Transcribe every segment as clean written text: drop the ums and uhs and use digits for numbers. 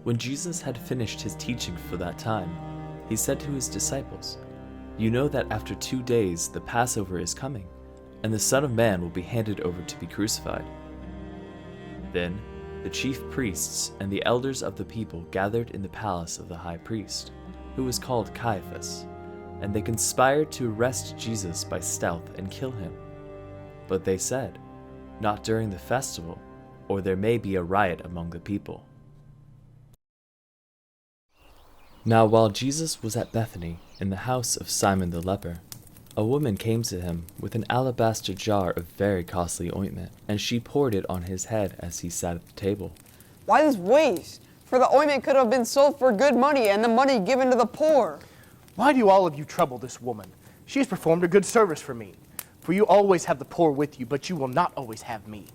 When Jesus had finished his teaching for that time, he said to his disciples, "You know that after 2 days the Passover is coming, and the Son of Man will be handed over to be crucified." Then the chief priests and the elders of the people gathered in the palace of the high priest, who was called Caiaphas, and they conspired to arrest Jesus by stealth and kill him. But they said, "Not during the festival, or there may be a riot among the people." Now while Jesus was at Bethany, in the house of Simon the leper, a woman came to him with an alabaster jar of very costly ointment, and she poured it on his head as he sat at the table. Why this waste? For the ointment could have been sold for good money and the money given to the poor. Why do all of you trouble this woman? She has performed a good service for me. For you always have the poor with you, but you will not always have me.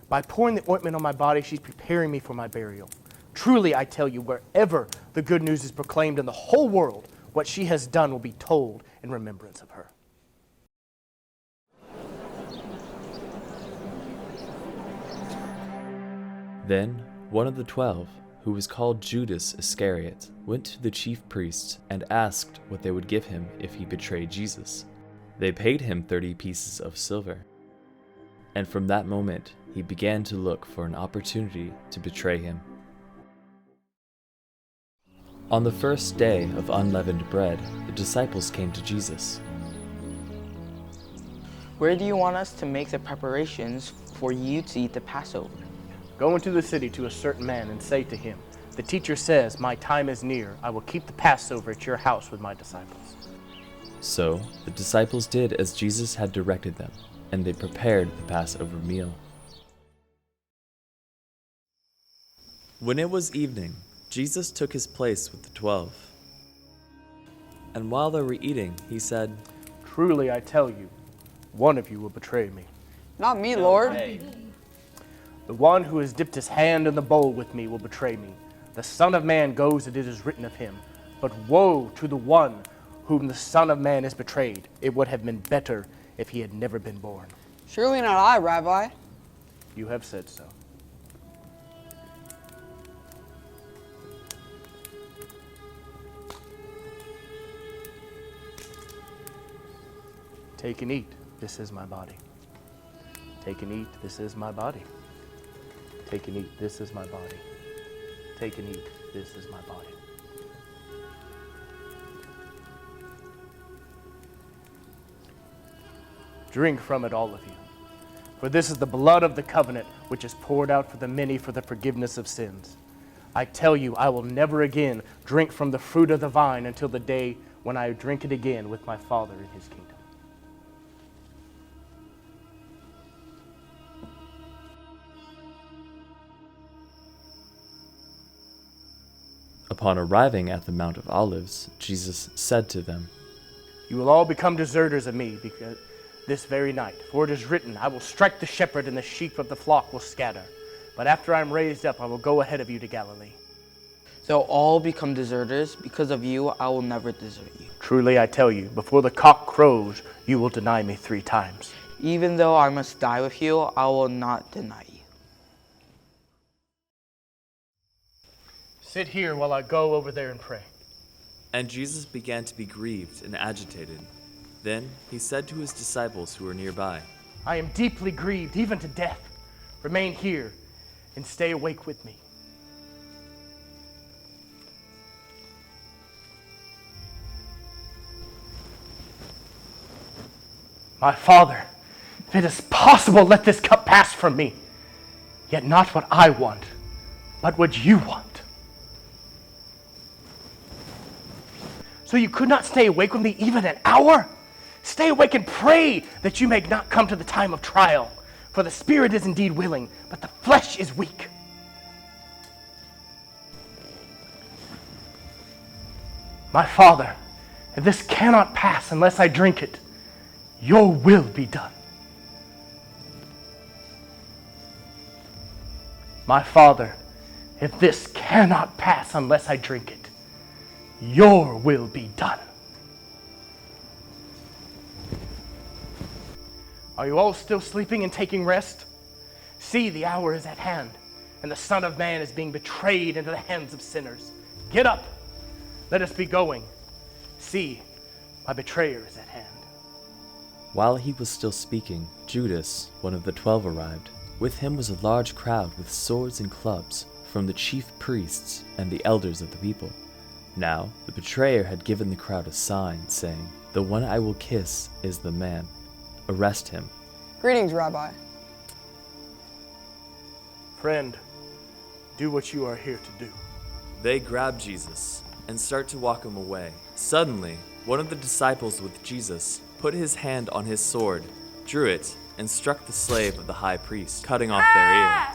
By pouring the ointment on my body, she's preparing me for my burial. Truly, I tell you, wherever the good news is proclaimed in the whole world, what she has done will be told in remembrance of her. Then one of the 12, who was called Judas Iscariot, went to the chief priests and asked what they would give him if he betrayed Jesus. They paid him 30 pieces of silver. And from that moment, he began to look for an opportunity to betray him. On the first day of unleavened bread, the disciples came to Jesus. "Where do you want us to make the preparations for you to eat the Passover?" Go into the city to a certain man and say to him, "The teacher says, my time is near. I will keep the Passover at your house with my disciples." So the disciples did as Jesus had directed them, and they prepared the Passover meal. When it was evening, Jesus took his place with the 12. And while they were eating, he said, "Truly I tell you, one of you will betray me. Not me, Lord. The one who has dipped his hand in the bowl with me will betray me. The Son of Man goes as it is written of him. But woe to the one whom the Son of Man has betrayed. It would have been better if he had never been born." Surely not I, Rabbi. You have said so. Take and eat, this is my body. Take and eat, this is my body. Take and eat, this is my body. Take and eat, this is my body. Drink from it, all of you. For this is the blood of the covenant, which is poured out for the many for the forgiveness of sins. I tell you, I will never again drink from the fruit of the vine until the day when I drink it again with my Father in his kingdom. Upon arriving at the Mount of Olives, Jesus said to them, "You will all become deserters of me because this very night. For it is written, I will strike the shepherd and the sheep of the flock will scatter. But after I am raised up, I will go ahead of you to Galilee." "They'll all become deserters. Because of you, I will never desert you." Truly I tell you, before the cock crows, you will deny me 3 times. "Even though I must die with you, I will not deny you." Sit here while I go over there and pray. And Jesus began to be grieved and agitated. Then he said to his disciples who were nearby, I am deeply grieved, even to death. Remain here and stay awake with me. My Father, if it is possible, let this cup pass from me. Yet not what I want, but what you want. So you could not stay awake with me even an hour? Stay awake and pray that you may not come to the time of trial. For the spirit is indeed willing, but the flesh is weak. My Father, if this cannot pass unless I drink it, your will be done. My Father, if this cannot pass unless I drink it, your will be done. Are you all still sleeping and taking rest? See, the hour is at hand. and the Son of Man is being betrayed into the hands of sinners. Get up, let us be going. See, my betrayer is at hand. While he was still speaking, Judas, one of the 12, arrived. With him was a large crowd with swords and clubs from the chief priests and the elders of the people. Now the betrayer had given the crowd a sign, saying, "The one I will kiss is the man. Arrest him." Greetings, Rabbi. Friend, do what you are here to do. They grab Jesus and start to walk him away. Suddenly, one of the disciples with Jesus put his hand on his sword, drew it, and struck the slave of the high priest, cutting off their ear.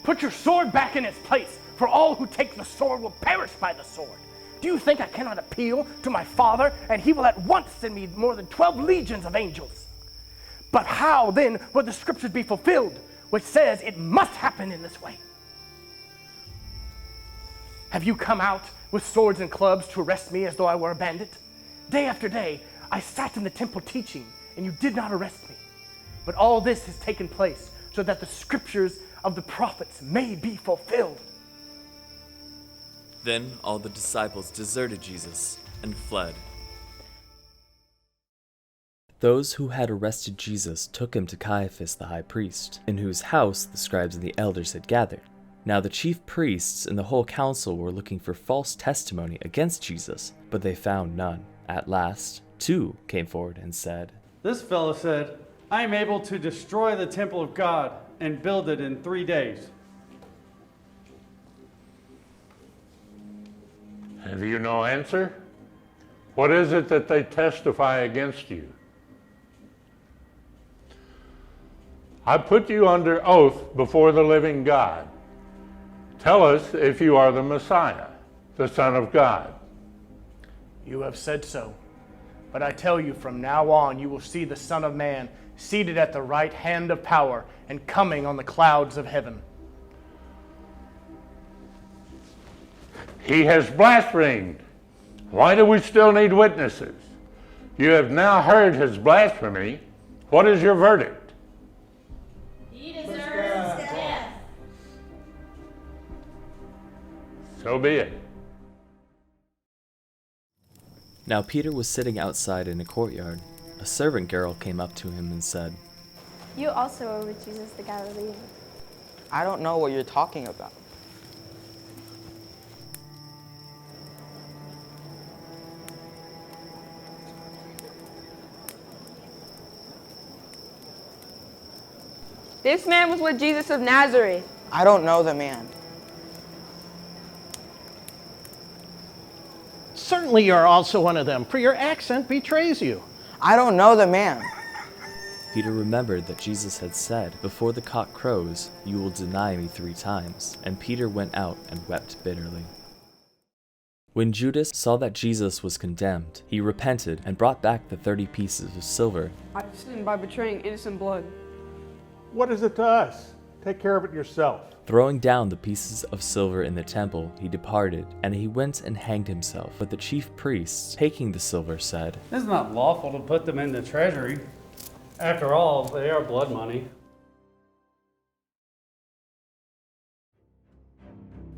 Put your sword back in its place, for all who take the sword will perish by the sword. Do you think I cannot appeal to my Father, and he will at once send me more than 12 legions of angels? But how then will the scriptures be fulfilled, which says it must happen in this way? Have you come out with swords and clubs to arrest me as though I were a bandit? Day after day, I sat in the temple teaching, and you did not arrest me. But all this has taken place so that the scriptures of the prophets may be fulfilled. Then all the disciples deserted Jesus and fled. Those who had arrested Jesus took him to Caiaphas the high priest, in whose house the scribes and the elders had gathered. Now the chief priests and the whole council were looking for false testimony against Jesus, but they found none. At last, 2 came forward and said, "This fellow said, I am able to destroy the temple of God and build it in 3 days." Have you no answer? What is it that they testify against you? I put you under oath before the living God. Tell us if you are the Messiah, the Son of God. You have said so. But I tell you, from now on you will see the Son of Man seated at the right hand of power and coming on the clouds of heaven. He has blasphemed. Why do we still need witnesses? You have now heard his blasphemy. What is your verdict? He deserves death. So be it. Now Peter was sitting outside in a courtyard. A servant girl came up to him and said, You also are with Jesus the Galilean. I don't know what you're talking about. This man was with Jesus of Nazareth. I don't know the man. Certainly you are also one of them, for your accent betrays you. I don't know the man. Peter remembered that Jesus had said, "Before the cock crows, you will deny me 3 times." And Peter went out and wept bitterly. When Judas saw that Jesus was condemned, he repented and brought back the 30 pieces of silver. I sinned by betraying innocent blood. What is it to us? Take care of it yourself. Throwing down the pieces of silver in the temple, he departed, and he went and hanged himself. But the chief priests, taking the silver, said, It is not lawful to put them in the treasury. After all, they are blood money.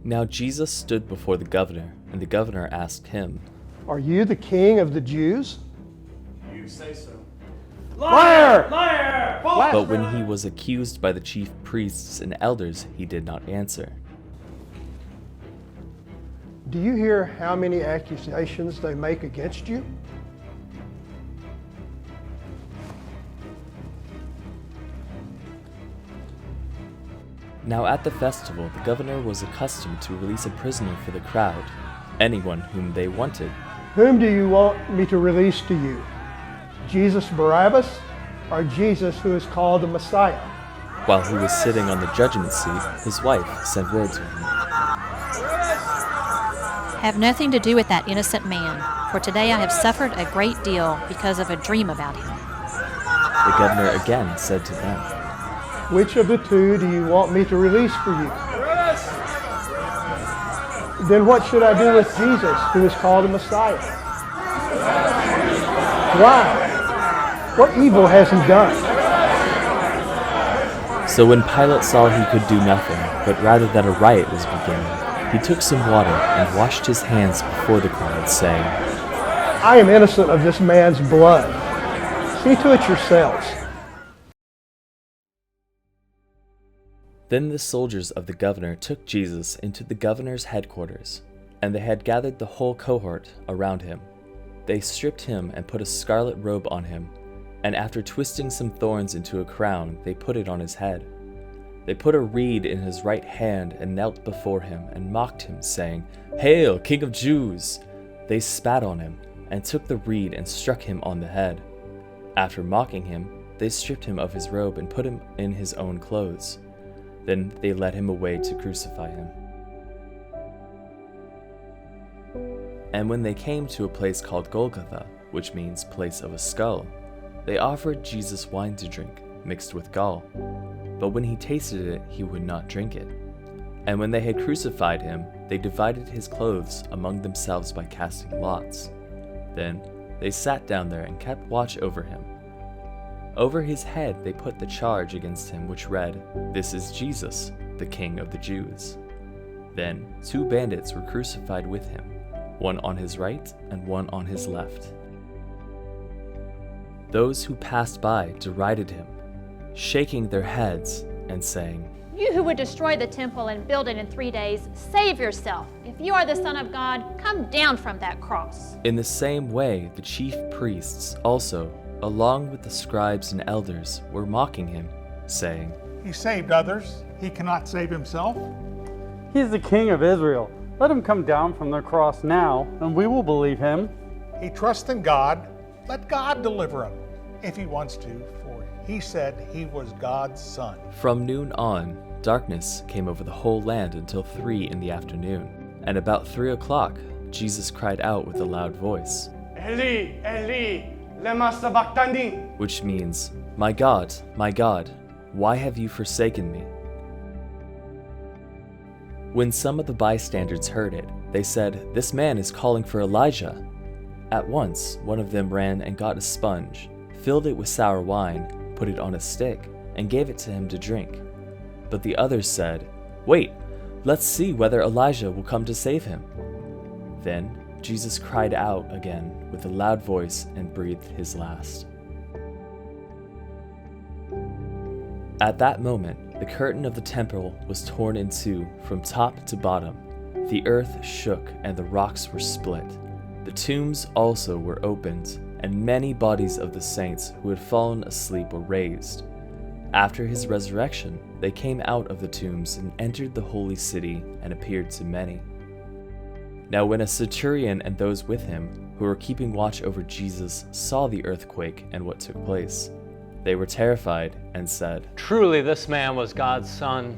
Now Jesus stood before the governor, and the governor asked him, Are you the king of the Jews? You say so. Liar! Liar! But when he was accused by the chief priests and elders, he did not answer. Do you hear how many accusations they make against you? Now at the festival, the governor was accustomed to release a prisoner for the crowd, anyone whom they wanted. Whom do you want me to release to you? Jesus Barabbas, or Jesus who is called the Messiah? While he was sitting on the judgment seat, his wife sent word to him. Have nothing to do with that innocent man, for today I have suffered a great deal because of a dream about him. The governor again said to them, Which of the 2 do you want me to release for you? Then what should I do with Jesus who is called the Messiah? Why? What evil has he done? So when Pilate saw he could do nothing, but rather that a riot was beginning, he took some water and washed his hands before the crowd, saying, I am innocent of this man's blood. See to it yourselves. Then the soldiers of the governor took Jesus into the governor's headquarters, and they had gathered the whole cohort around him. They stripped him and put a scarlet robe on him, and after twisting some thorns into a crown, they put it on his head. They put a reed in his right hand and knelt before him and mocked him, saying, Hail, King of Jews! They spat on him and took the reed and struck him on the head. After mocking him, they stripped him of his robe and put him in his own clothes. Then they led him away to crucify him. And when they came to a place called Golgotha, which means place of a skull, they offered Jesus wine to drink, mixed with gall. But when he tasted it, he would not drink it. And when they had crucified him, they divided his clothes among themselves by casting lots. Then they sat down there and kept watch over him. Over his head they put the charge against him, which read, This is Jesus, the King of the Jews. Then 2 bandits were crucified with him, one on his right and one on his left. Those who passed by derided him, shaking their heads and saying, You who would destroy the temple and build it in 3 days, save yourself. If you are the Son of God, come down from that cross. In the same way, the chief priests also, along with the scribes and elders, were mocking him, saying, He saved others. He cannot save himself. He is the King of Israel. Let him come down from the cross now, and we will believe him. He trusts in God. Let God deliver him if he wants to, for he said he was God's son. From noon on, darkness came over the whole land until 3 in the afternoon. And about 3 o'clock, Jesus cried out with a loud voice, Eli, Eli, lema sabachthani, which means, my God, why have you forsaken me? When some of the bystanders heard it, they said, This man is calling for Elijah. At once, one of them ran and got a sponge, filled it with sour wine, put it on a stick, and gave it to him to drink. But the others said, Wait, let's see whether Elijah will come to save him. Then Jesus cried out again with a loud voice and breathed his last. At that moment, the curtain of the temple was torn in two from top to bottom. The earth shook and the rocks were split. The tombs also were opened, and many bodies of the saints who had fallen asleep were raised. After his resurrection, they came out of the tombs and entered the holy city and appeared to many. Now when a centurion and those with him, who were keeping watch over Jesus, saw the earthquake and what took place, they were terrified and said, Truly this man was God's son.